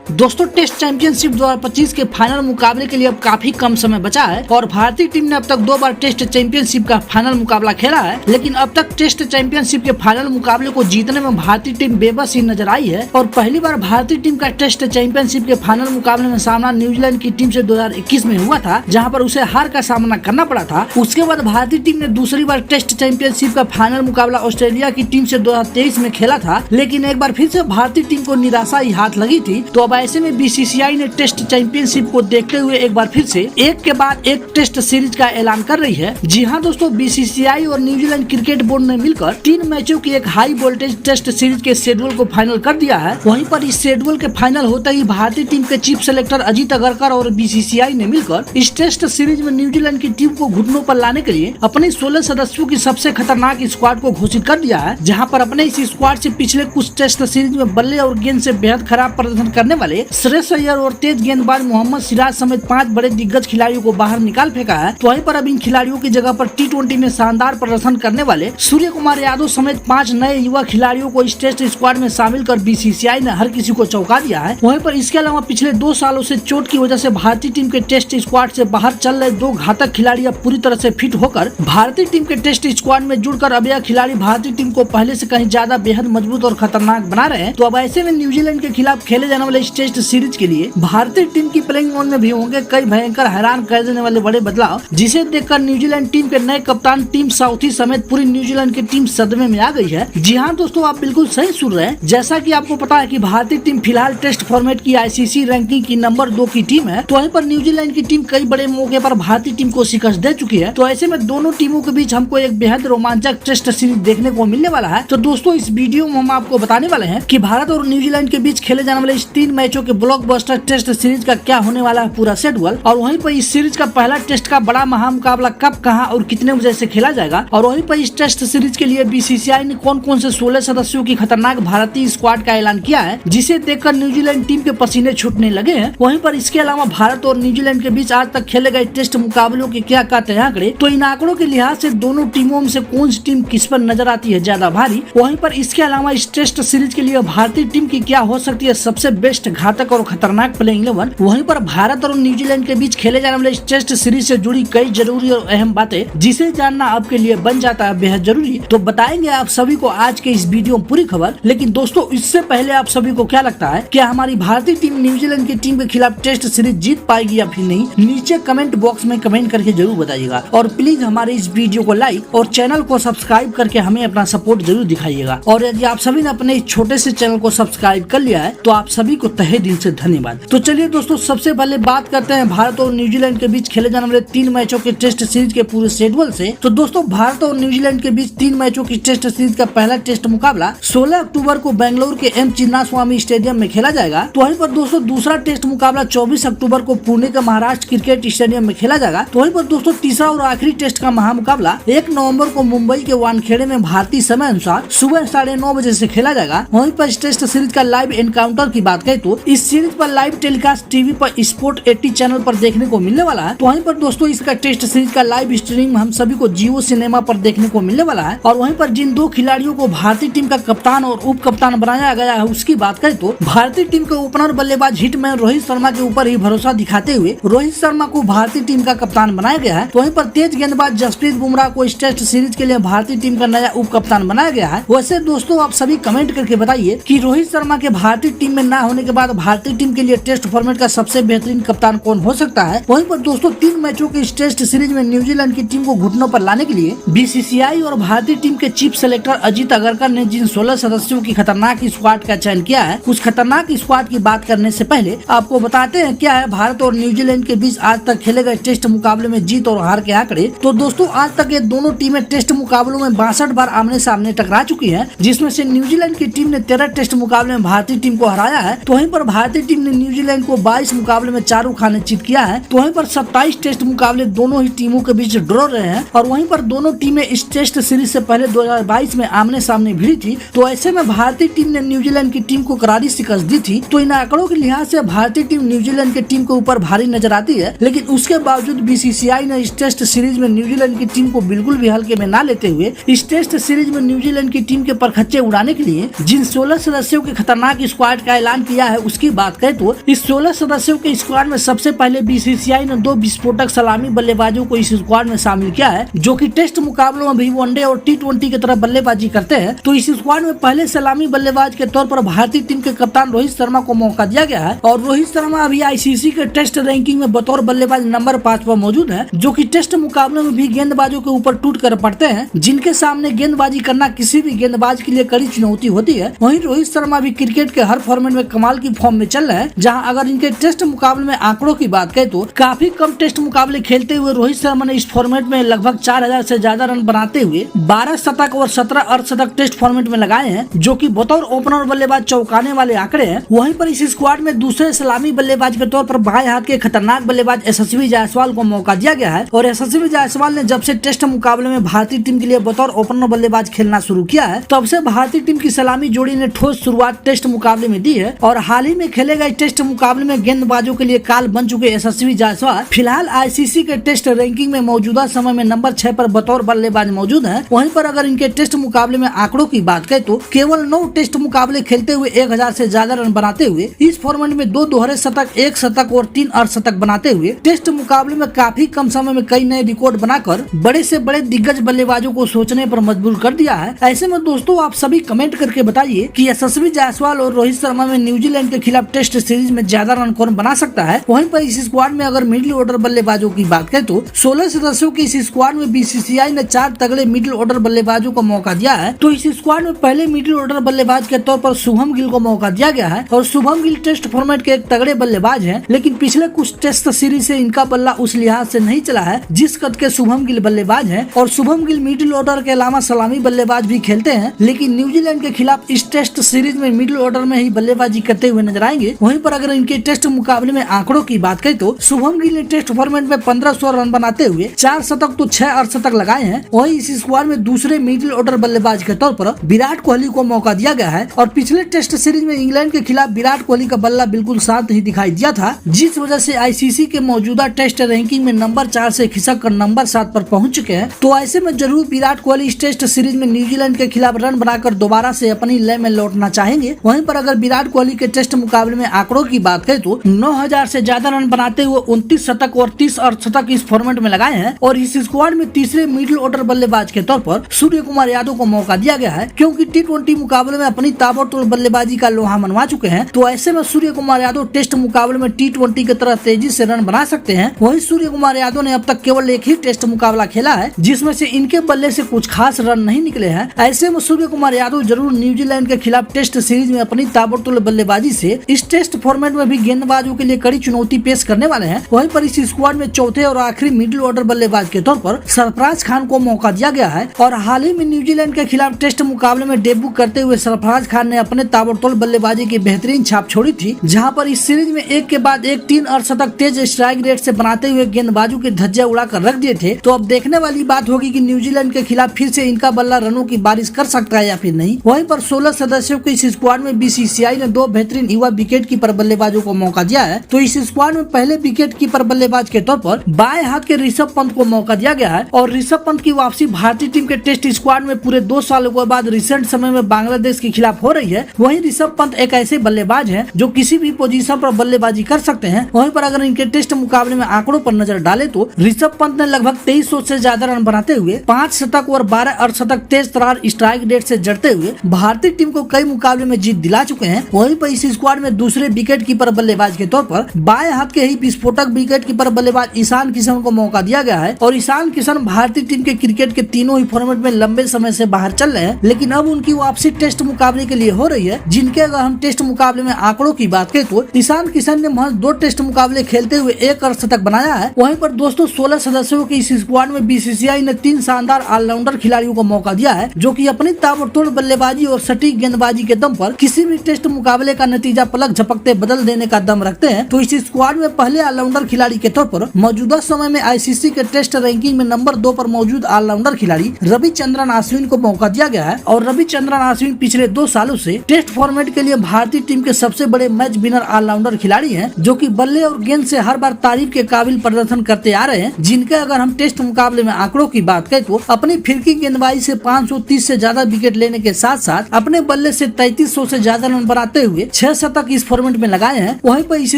दोस्तों test championship 2025 के final मुकाबले के लिए अब काफी कम समय बचा है और भारतीय टीम ने अब तक 2 बार टेस्ट चैंपियनशिप का फाइनल मुकाबला खेला है, लेकिन अब तक टेस्ट चैंपियनशिप के फाइनल मुकाबले को जीतने में भारतीय टीम बेबस ही नजर आई है। और पहली बार भारतीय टीम का टेस्ट चैंपियनशिप के फाइनल मुकाबले में सामना न्यूजीलैंड की टीम से 2021 में हुआ था, जहां पर उसे हार का सामना करना पड़ा था। उसके बाद भारतीय टीम ने दूसरी बार टेस्ट चैंपियनशिप का फाइनल मुकाबला ऑस्ट्रेलिया की टीम से 2023 में खेला था, लेकिन एक बार फिर से भारतीय टीम को निराशा ही हाथ लगी थी। तो अब ऐसे में बीसीसीआई ने टेस्ट चैंपियनशिप को देखते हुए एक बार फिर से एक के बाद एक टेस्ट सीरीज का ऐलान कर रही है। जी हां दोस्तों, बीसीसीआई और न्यूजीलैंड क्रिकेट बोर्ड ने मिलकर 3 मैचों की एक हाई वोल्टेज टेस्ट सीरीज के शेड्यूल को फाइनल कर दिया है। वहीं पर इस शेड्यूल के फाइनल होते ही भारतीय टीम के चीफ सेलेक्टर अजीत अगरकर और बीसीसीआई ने मिलकर इस टेस्ट सीरीज में न्यूजीलैंड की टीम को घुटनों पर लाने के लिए अपने 16 सदस्यों की सबसे खतरनाक स्क्वाड को घोषित कर दिया है, जहां पर अपने इस स्क्वाड से पिछले कुछ टेस्ट सीरीज में बल्ले और गेंद से बेहद खराब प्रदर्शन करने वाले श्रेयस अय्यर और तेज गेंदबाज मोहम्मद सिराज समेत 5 बड़े दिग्गज खिलाड़ियों को बाहर निकाल फेंका है। तो वहीं पर अब इन खिलाड़ियों की जगह पर टी20 में शानदार प्रदर्शन करने वाले सूर्य कुमार यादव समेत 5 नए युवा खिलाड़ियों को इस टेस्ट स्क्वाड में शामिल कर बीसीसीआई ने हर किसी को चौंका दिया है। वहीं पर इसके अलावा पिछले 2 सालों से चोट की वजह से भारतीय टीम के टेस्ट स्क्वाड से बाहर चल रहे 2 घातक खिलाड़ी अब पूरी तरह से फिट होकर भारतीय टीम के टेस्ट स्क्वाड में जुड़कर अब यह खिलाड़ी भारतीय टीम को पहले से कहीं ज्यादा बेहद मजबूत और खतरनाक बना रहे हैं। तो अब ऐसे में न्यूजीलैंड के खिलाफ खेले जाने वाले इस टेस्ट सीरीज के लिए भारतीय टीम की प्लेइंग 11 में भी होंगे कई भयंकर हैरान कर देने वाले बड़े बदलाव, जिसे देखकर न्यूजीलैंड टीम के नए कप्तान टीम साउथी समेत पूरी न्यूजीलैंड की टीम सदमे में आ गई है। जी हाँ दोस्तों, आप बिल्कुल सही सुन रहे हैं। जैसा कि आपको पता है कि भारतीय टीम फिलहाल टेस्ट फॉर्मेट की आईसीसी रैंकिंग की नंबर 2 की टीम है, तो वहीं पर न्यूजीलैंड की टीम कई बड़े मौके पर भारतीय टीम को शिकस्त दे चुकी है। तो ऐसे में दोनों टीमों के बीच हमको एक बेहद रोमांचक टेस्ट सीरीज देखने को मिलने वाला है। तो दोस्तों इस वीडियो में हम आपको बताने वाले हैं कि भारत और न्यूजीलैंड के बीच खेले जाने वाले इस 3 मैचों के ब्लॉकबस्टर टेस्ट सीरीज का क्या होने वाला है पूरा शेड्यूल, और वहीं पर इस सीरीज का पहला टेस्ट का बड़ा महामुकाबला कब, कहां और कितने बजे से खेला जाएगा, और वहीं पर इस टेस्ट सीरीज के लिए बीसीसीआई ने कौन कौन से 16 सदस्यों की खतरनाक भारतीय स्क्वाड का ऐलान किया है, जिसे देखकर न्यूजीलैंड टीम के पसीने छूटने लगे हैं। वहीं पर इसके अलावा भारत और न्यूजीलैंड के बीच आज तक खेले गए टेस्ट मुकाबलों के क्या कहते आंकड़े, तो इन आंकड़ों के लिहाज से दोनों टीमों में से कौन सी टीम किस पर नजर आती है ज्यादा भारी। वहीं पर इसके अलावा इस टेस्ट सीरीज के लिए भारतीय टीम की क्या हो सकती है सबसे बेस्ट घातक और खतरनाक प्लेइंग 11। वहीं पर भारत और न्यूजीलैंड के बीच खेले जाने वाले इस टेस्ट सीरीज से जुड़ी कई जरूरी और अहम बातें, जिसे जानना आपके लिए बन जाता है बेहद जरूरी। तो बताएंगे आप सभी को आज के इस वीडियो में पूरी खबर। लेकिन दोस्तों इससे पहले आप सभी को क्या लगता है, क्या हमारी भारतीय टीम न्यूजीलैंड की टीम के खिलाफ टेस्ट सीरीज जीत पाएगी या फिर नहीं? नीचे कमेंट बॉक्स में कमेंट करके जरूर बताइएगा, और प्लीज हमारे इस वीडियो को लाइक और चैनल को सब्सक्राइब करके हमें अपना सपोर्ट जरूर दिखाइएगा। और यदि आप सभी ने अपने इस छोटे से चैनल को सब्सक्राइब कर लिया है तो आप सभी को तहे दिल से धन्यवाद। तो चलिए दोस्तों सबसे पहले बात करते हैं भारत और न्यूजीलैंड के बीच खेले जाने वाले 3 मैचों के टेस्ट सीरीज के पूरे शेड्यूल से। तो दोस्तों भारत और न्यूजीलैंड के बीच 3 मैचों की टेस्ट सीरीज का पहला टेस्ट मुकाबला 16 अक्टूबर को बेंगलुरु के एम चिन्नास्वामी स्टेडियम में खेला जाएगा। तो वहीं पर दोस्तों दूसरा टेस्ट मुकाबला 24 अक्टूबर को पुणे के महाराष्ट्र क्रिकेट स्टेडियम में खेला जाएगा। तो वहीं पर दोस्तों तीसरा और आखिरी टेस्ट का महामुकाबला 1 नवंबर को मुंबई के वानखेड़े में भारतीय समय अनुसार सुबह 9:30 बजे से खेला जाएगा। वहीं पर इस टेस्ट सीरीज का लाइव एनकाउंटर की बात करें तो इस सीरीज पर लाइव टेलीकास्ट टीवी पर स्पोर्ट 80 चैनल पर देखने को मिलने वाला है। तो वहीं पर दोस्तों इसका टेस्ट सीरीज का लाइव स्ट्रीमिंग हम सभी को जियो सिनेमा पर देखने को मिलने वाला है। और वहीं पर जिन 2 खिलाड़ियों को भारतीय टीम का कप्तान और उप कप्तान बनाया गया है उसकी बात करें तो भारतीय टीम के ओपनर बल्लेबाज हिटमैन रोहित शर्मा के ऊपर ही भरोसा दिखाते हुए रोहित शर्मा को भारतीय टीम का कप्तान बनाया गया है। तो वहीं पर तेज गेंदबाज जसप्रीत बुमराह को इस टेस्ट सीरीज के लिए भारतीय टीम का नया उप कप्तान बनाया गया है। वैसे दोस्तों आप सभी कमेंट करके बताइए कि रोहित शर्मा के भारतीय टीम में न होने के बाद भारतीय टीम के लिए टेस्ट फॉर्मेट का सबसे बेहतरीन कप्तान कौन हो सकता है। वहीं पर दोस्तों 3 मैचों के इस टेस्ट सीरीज में न्यूजीलैंड की टीम को घुटनों पर लाने के लिए बीसीसीआई और भारतीय टीम के चीफ सेलेक्टर अजीत अगरकर ने जिन 16 सदस्यों की खतरनाक स्क्वाड का चयन किया है, उस खतरनाक स्क्वाड की बात करने से पहले आपको बताते हैं क्या है भारत और न्यूजीलैंड के बीच आज तक खेले गए टेस्ट मुकाबले में जीत और हार के आंकड़े। तो दोस्तों आज तक ये दोनों टीमें टेस्ट मुकाबलों में 62 बार आमने सामने टकरा चुकी है, जिसमें से न्यूजीलैंड की टीम ने 13 टेस्ट मुकाबले में भारतीय टीम को हराया है। तो वहीं पर भारतीय टीम ने न्यूजीलैंड को 22 मुकाबले में 4 खाने जीत किया है। तो वहीं पर 27 टेस्ट मुकाबले दोनों ही टीमों के बीच ड्रॉ रहे हैं। और वहीं पर दोनों टीमें इस टेस्ट सीरीज से पहले 2022 में आमने सामने भिड़ी थी। तो ऐसे में भारतीय टीम ने न्यूजीलैंड की टीम को करारी शिकस्त दी थी। तो इन आंकड़ों के लिहाज से भारतीय टीम न्यूजीलैंड की टीम के ऊपर भारी नजर आती है, लेकिन उसके बावजूद बीसीसीआई ने इस टेस्ट सीरीज में न्यूजीलैंड की टीम को बिल्कुल भी हल्के में न लेते हुए इस टेस्ट सीरीज में न्यूजीलैंड की टीम के परखच्चे उड़ाने के लिए जिन 16 सदस्यों के खतरनाक स्क्वाड का ऐलान किया है है उसकी बात करें तो इस 16 सदस्यों के स्क्वाड में सबसे पहले बीसीसीआई ने 2 विस्फोटक सलामी बल्लेबाजों को इस स्क्वाड में शामिल किया है, जो कि टेस्ट मुकाबलों में भी वनडे और T20 की तरह बल्लेबाजी करते हैं। तो इस स्क्वाड में पहले सलामी बल्लेबाज के तौर पर भारतीय टीम के कप्तान रोहित शर्मा को मौका दिया गया है और रोहित शर्मा अभी आईसीसी के टेस्ट रैंकिंग में बतौर बल्लेबाज नंबर 5 पर मौजूद है, जो कि टेस्ट मुकाबलों में भी गेंदबाजों के ऊपर टूट कर पड़ते हैं, जिनके सामने गेंदबाजी करना किसी भी गेंदबाज के लिए कड़ी चुनौती होती है। वहीं रोहित शर्मा भी क्रिकेट के हर फॉर्मेट में कमाल की फॉर्म में चल रहे हैं, जहां अगर इनके टेस्ट मुकाबले में आंकड़ों की बात करें तो काफी कम टेस्ट मुकाबले खेलते हुए रोहित शर्मा ने इस फॉर्मेट में लगभग 4000 से ज्यादा रन बनाते हुए 12 शतक और 17 अर्धशतक टेस्ट फॉर्मेट में लगाए हैं, जो कि बतौर ओपनर बल्लेबाज चौंकाने वाले आंकड़े हैं। वहीं पर इस स्क्वाड में दूसरे सलामी बल्लेबाज के तौर पर बाएं हाथ के खतरनाक बल्लेबाज यशस्वी जायसवाल को मौका दिया गया है और यशस्वी जायसवाल ने जब से टेस्ट मुकाबले में भारतीय टीम के लिए बतौर ओपनर बल्लेबाज खेलना शुरू किया है, तब से भारतीय टीम की सलामी जोड़ी ने ठोस शुरुआत टेस्ट मुकाबले में दी है और हाल ही में खेले गए टेस्ट मुकाबले में गेंदबाजों के लिए काल बन चुके यशस्वी जायसवाल फिलहाल आईसीसी के टेस्ट रैंकिंग में मौजूदा समय में नंबर 6 पर बतौर बल्लेबाज मौजूद है। वहीं पर अगर इनके टेस्ट मुकाबले में आंकड़ों की बात करें तो केवल 9 टेस्ट मुकाबले खेलते हुए 1000 से ज्यादा रन बनाते हुए इस फॉर्मेट में 2 दोहरे शतक, 1 शतक और 3 अर्धशतक बनाते हुए टेस्ट मुकाबले में काफी कम समय में कई नए रिकॉर्ड बनाकर बड़े से बड़े दिग्गज बल्लेबाजों को सोचने पर मजबूर कर दिया है। ऐसे में दोस्तों आप सभी कमेंट करके बताइए कि यशस्वी जायसवाल और रोहित शर्मा में न्यूजीलैंड के खिलाफ टेस्ट सीरीज में ज्यादा रन कौन बना सकता है। वहीं पर इस स्क्वाड में अगर मिडिल ऑर्डर बल्लेबाजों की बात करें तो 16 सदस्यों के इस स्क्वाड में बीसीसीआई ने 4 तगड़े मिडिल ऑर्डर बल्लेबाजों को मौका दिया है। तो इस स्क्वाड में पहले मिडिल ऑर्डर बल्लेबाज के तौर पर शुभम गिल को मौका दिया गया है और शुभम गिल टेस्ट फॉर्मेट के एक तगड़े बल्लेबाज हैं, लेकिन पिछले कुछ टेस्ट सीरीज से इनका बल्ला उस लिहाज से नहीं चला है जिस कद के शुभम गिल बल्लेबाज हैं और शुभम गिल मिडिल ऑर्डर के अलावा सलामी बल्लेबाज भी खेलते हैं, लेकिन न्यूजीलैंड के खिलाफ इस टेस्ट सीरीज में मिडिल ऑर्डर में ही बल्लेबाजी करते हुए नजर आएंगे। वहीं पर अगर इनके टेस्ट मुकाबले में आंकड़ों की बात करें तो शुभम गिल ने टेस्ट फॉर्मेट में 1500 रन बनाते हुए 4 शतक तो 6 अर्धशतक लगाए हैं। वहीं इस स्क्वाड में दूसरे मिडिल ऑर्डर बल्लेबाज के तौर पर विराट कोहली को मौका दिया गया है और पिछले टेस्ट सीरीज में इंग्लैंड के खिलाफ विराट कोहली का बल्ला बिल्कुल शांत ही दिखाई दिया था, जिस वजह से आईसीसी के मौजूदा टेस्ट रैंकिंग में नंबर 4 से खिसक कर नंबर 7 पर पहुंच चुके हैं। तो ऐसे में जरूर विराट कोहली इस टेस्ट सीरीज में न्यूजीलैंड के खिलाफ रन बनाकर दोबारा से अपनी लय में लौटना चाहेंगे। वहीं पर अगर विराट कोहली के टेस्ट मुकाबले में आंकड़ों की बात करें तो 9000 से ज्यादा रन बनाते हुए 29 शतक और 30 अर्धशतक इस फॉर्मेट में लगाए हैं और इस स्क्वाड में तीसरे मिडिल ऑर्डर बल्लेबाज के तौर पर सूर्य कुमार यादव को मौका दिया गया है, क्योंकि T20 मुकाबले में अपनी ताबड़तोड़ बल्लेबाजी का लोहा मनवा चुके हैं। तो ऐसे में सूर्य कुमार यादव टेस्ट मुकाबले में T20 की तरह तेजी से रन बना सकते हैं। वहीं सूर्य कुमार यादव ने अब तक केवल एक ही टेस्ट मुकाबला खेला है, जिसमें से इनके बल्ले से कुछ खास रन नहीं निकले हैं। ऐसे में सूर्य कुमार यादव जरूर न्यूजीलैंड के खिलाफ टेस्ट सीरीज में अपनी ताबड़तोड़ बल्लेबाजी से इस टेस्ट फॉर्मेट में भी गेंदबाजों के लिए कड़ी चुनौती पेश करने वाले हैं। वहीं पर इस स्क्वाड में चौथे और आखिरी मिडिल ऑर्डर बल्लेबाज के तौर पर सरफराज खान को मौका दिया गया है और हाल ही में न्यूजीलैंड के खिलाफ टेस्ट मुकाबले में डेब्यू करते हुए सरफराज खान ने अपने ताबड़तोड़ बल्लेबाजी की बेहतरीन छाप छोड़ी थी, जहां पर इस सीरीज में एक के बाद एक 3 अर्धशतक तेज स्ट्राइक रेट से बनाते हुए गेंदबाजों के धज्जियां उड़ाकर रख दिए थे। तो अब देखने वाली बात होगी कि न्यूजीलैंड के खिलाफ फिर से इनका बल्ला रनों की बारिश कर सकता है या फिर नहीं। वहीं पर 16 सदस्यों के इस स्क्वाड में बीसीसीआई ने 2 बेहतरीन युवा विकेट कीपर बल्लेबाजों को मौका दिया है। तो इस स्क्वाड में पहले विकेट कीपर बल्लेबाज के तौर पर बाएं हाथ के ऋषभ पंत को मौका दिया गया है और ऋषभ पंत की वापसी भारतीय टीम के टेस्ट स्क्वाड में पूरे 2 सालों के बाद रिसेंट समय में बांग्लादेश के खिलाफ हो रही है। वहीं ऋषभ पंत एक ऐसे बल्लेबाज हैं जो किसी भी पोजीशन पर बल्लेबाजी कर सकते हैं। वहीं पर अगर इनके टेस्ट मुकाबले में आंकड़ों पर नजर डाले तो ऋषभ पंत ने लगभग 2300 से ज्यादा रन बनाते हुए 5 शतक और 12 अर्धशतक तेज तरार स्ट्राइक रेट से जड़ते हुए भारतीय टीम को कई मुकाबले में जीत दिला चुके हैं। वहीं पर इस स्क्वाड में दूसरे विकेट कीपर बल्लेबाज के तौर पर बाएं हाथ के ही विस्फोटक विकेट कीपर बल्लेबाज ईशान किशन को मौका दिया गया है और ईशान किशन भारतीय टीम के क्रिकेट के तीनों ही फॉर्मेट में लंबे समय से बाहर चल रहे हैं, लेकिन अब उनकी वापसी टेस्ट मुकाबले के लिए हो रही है, जिनके अगर हम टेस्ट मुकाबले में आंकड़ों की बात करें तो ईशान किशन ने महज 2 टेस्ट मुकाबले खेलते हुए 1 अर्धशतक बनाया है। वहीं पर दोस्तों 16 सदस्यों के इस स्क्वाड में बीसीसीआई ने 3 शानदार ऑलराउंडर खिलाड़ियों को मौका दिया है, जो कि अपनी ताबड़तोड़ बल्लेबाजी और सटीक गेंदबाजी के दम पर किसी भी टेस्ट मुकाबले का नतीजा पलक झपकते बदल देने का दम रखते हैं। तो इस स्क्वाड में पहले ऑलराउंडर खिलाड़ी के तौर पर मौजूदा समय में आईसीसी के टेस्ट रैंकिंग में नंबर 2 पर मौजूद ऑलराउंडर खिलाड़ी रविचंद्रन अश्विन को मौका दिया गया है और रविचंद्रन अश्विन पिछले 2 सालों से टेस्ट फॉर्मेट के लिए भारतीय टीम के सबसे बड़े मैच विनर ऑलराउंडर खिलाड़ी हैं, जो कि बल्ले और गेंद से हर बार तारीफ के काबिल प्रदर्शन करते आ रहे हैं, जिनके अगर हम टेस्ट मुकाबले में आंकड़ों की बात करें तो अपनी फिरकी गेंदबाजी से 530 से ज्यादा विकेट लेने के साथ साथ अपने बल्ले से 3300 से ज्यादा रन बनाते हुए 6 शतक इस फॉर्मेट में लगाए हैं। वहीं पर इस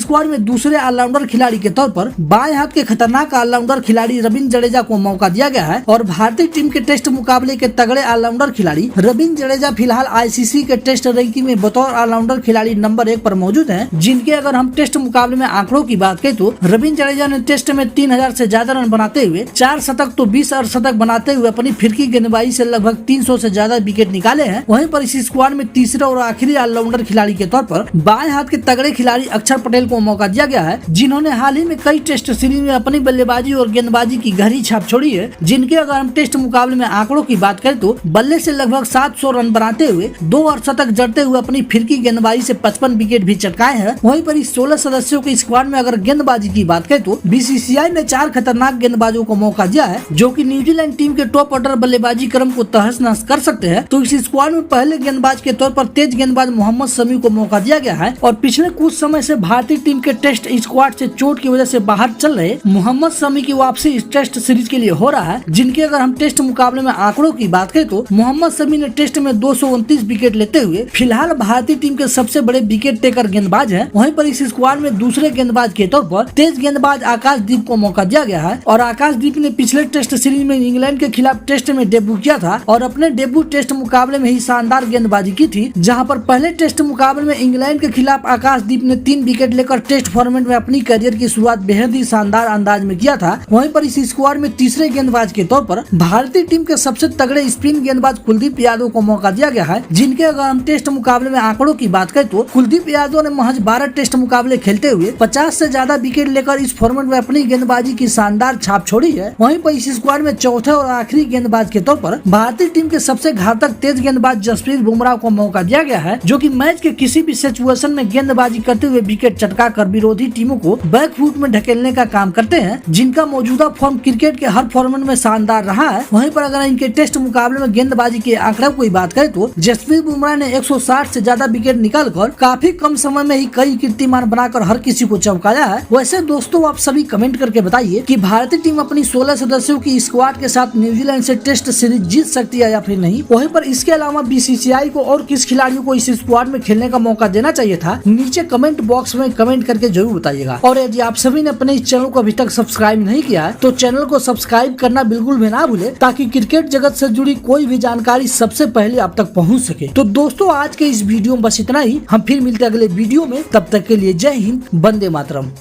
स्क्वाड में दूसरे ऑलराउंडर खिलाड़ी के तौर पर बाएं हाथ के खतरनाक ऑलराउंडर खिलाड़ी रविंद्र जडेजा को मौका दिया गया है और भारतीय टीम के टेस्ट मुकाबले के तगड़े ऑलराउंडर खिलाड़ी रविंद्र जडेजा फिलहाल आईसीसी के टेस्ट रैंकिंग में बतौर ऑलराउंडर खिलाड़ी नंबर 1 पर मौजूद हैं, जिनके अगर हम टेस्ट मुकाबले में आंकड़ों की बात करें तो रविंद्र जडेजा ने टेस्ट में 3000 से ज्यादा रन बनाते हुए 4 शतक तो 20 अर्धशतक बनाते हुए अपनी फिरकी गेंदबाजी से लगभग 300 से ज्यादा विकेट निकाले हैं। वहीं पर इस स्क्वाड में तीसरे और आखिरी ऑलराउंडर खिलाड़ी के तौर पर बाएं हाथ के तगड़े खिलाड़ी अक्षर पटेल को मौका दिया गया है, जिन्होंने हाल ही में कई टेस्ट सीरीज में अपनी बल्लेबाजी और गेंदबाजी की गहरी छाप छोड़ी है। जिनके अगर हम टेस्ट मुकाबले में आंकड़ों की बात करें तो बल्ले से लगभग 700 रन बनाते हुए 2 अर्धशतक जड़ते हुए अपनी फिरकी गेंदबाजी से 55 विकेट भी चटकाए हैं। वहीं पर इस 16 सदस्यों के स्क्वाड में अगर गेंदबाजी की बात करें तो बीसीसीआई ने 4 खतरनाक गेंदबाजों को मौका दिया है, जो कि न्यूजीलैंड टीम के टॉप ऑर्डर बल्लेबाजी क्रम को तहस नहस कर सकते हैं। तो इस स्क्वाड में पहले गेंदबाज के तौर पर तेज गेंदबाज मोहम्मद शमी को मौका दिया गया है और पिछले कुछ समय से भारतीय टीम के टेस्ट स्क्वाड से चोट की वजह से बाहर चल रहे मोहम्मद शमी की वापसी इस टेस्ट सीरीज के लिए हो रहा है। जिनके अगर हम टेस्ट मुकाबले में आंकड़ों की बात करें तो मोहम्मद शमी ने टेस्ट में 229 विकेट लेते हुए फिलहाल भारतीय टीम के सबसे बड़े विकेट टेकर गेंदबाज हैं। वहीं पर इस स्क्वाड में दूसरे गेंदबाज के तौर पर तेज गेंदबाज आकाशदीप को मौका दिया गया है और आकाशदीप ने पिछले टेस्ट सीरीज में इंग्लैंड के खिलाफ टेस्ट में डेब्यू किया था और अपने डेब्यू टेस्ट मुकाबले में ही शानदार गेंदबाजी की थी, जहां पर पहले टेस्ट मुकाबले में इंग्लैंड के खिलाफ आकाशदीप ने 3 विकेट लेकर टेस्ट फॉर्मेट में अपनी करियर की शुरुआत बेहद ही शानदार अंदाज में किया था। वहीं पर इस स्क्वाड में तीसरे गेंदबाज के तौर पर भारतीय टीम के सबसे तगड़े स्पिन गेंदबाज कुलदीप यादव को मौका दिया गया है, जिनके अगर हम टेस्ट मुकाबले में आंकड़ों की बात करें तो कुलदीप यादव ने महज 12 टेस्ट मुकाबले खेलते हुए 50 से ज्यादा विकेट लेकर इस फॉर्मेट में अपनी गेंदबाजी की शानदार छाप छोड़ी है। वहीं पर इस स्क्वाड में चौथे और आखिरी गेंदबाज के तौर पर भारतीय टीम के सबसे घातक तेज गेंदबाज जसप्रीत बुमराह को मौका दिया गया है, जो कि मैच के किसी भी सिचुएशन में गेंदबाजी करते हुए विकेट चटका कर विरोधी टीमों को बैकफुट में ढकेलने का काम करते हैं, जिनका मौजूदा फॉर्म क्रिकेट के हर फॉर्मेट में शानदार रहा है। वहीं पर अगर इनके टेस्ट मुकाबले में गेंदबाजी के आंकड़ों की बात करें तो जसप्रीत बुमराह ने 160 से ज्यादा विकेट निकालकर काफी कम समय में ही कई कीर्तिमान बनाकर हर किसी को चौंकाया है। वैसे दोस्तों आप सभी कमेंट करके बताइए कि भारतीय टीम अपनी 16 सदस्यों की स्क्वाड के साथ न्यूजीलैंड से टेस्ट सीरीज जीत सकती है या फिर नहीं। वहीं पर इसके अलावा बीसीसीआई को और किस खिलाड़ियों को इस स्क्वाड में खेलने का मौका देना चाहिए था, नीचे कमेंट बॉक्स में कमेंट करके जरूर बताइएगा। और यदि आप सभी ने अपने इस चैनल को अभी तक सब्सक्राइब नहीं किया है तो चैनल को सब्सक्राइब करना बिल्कुल भी ना भूले, ताकि क्रिकेट जगत से जुड़ी कोई भी जानकारी सबसे पहले आप तक पहुंच सके। तो दोस्तों आज के इस वीडियो में बस इतना ही, हम फिर मिलते हैं अगले वीडियो में, तब तक के लिए जय हिंद, वंदे मातरम।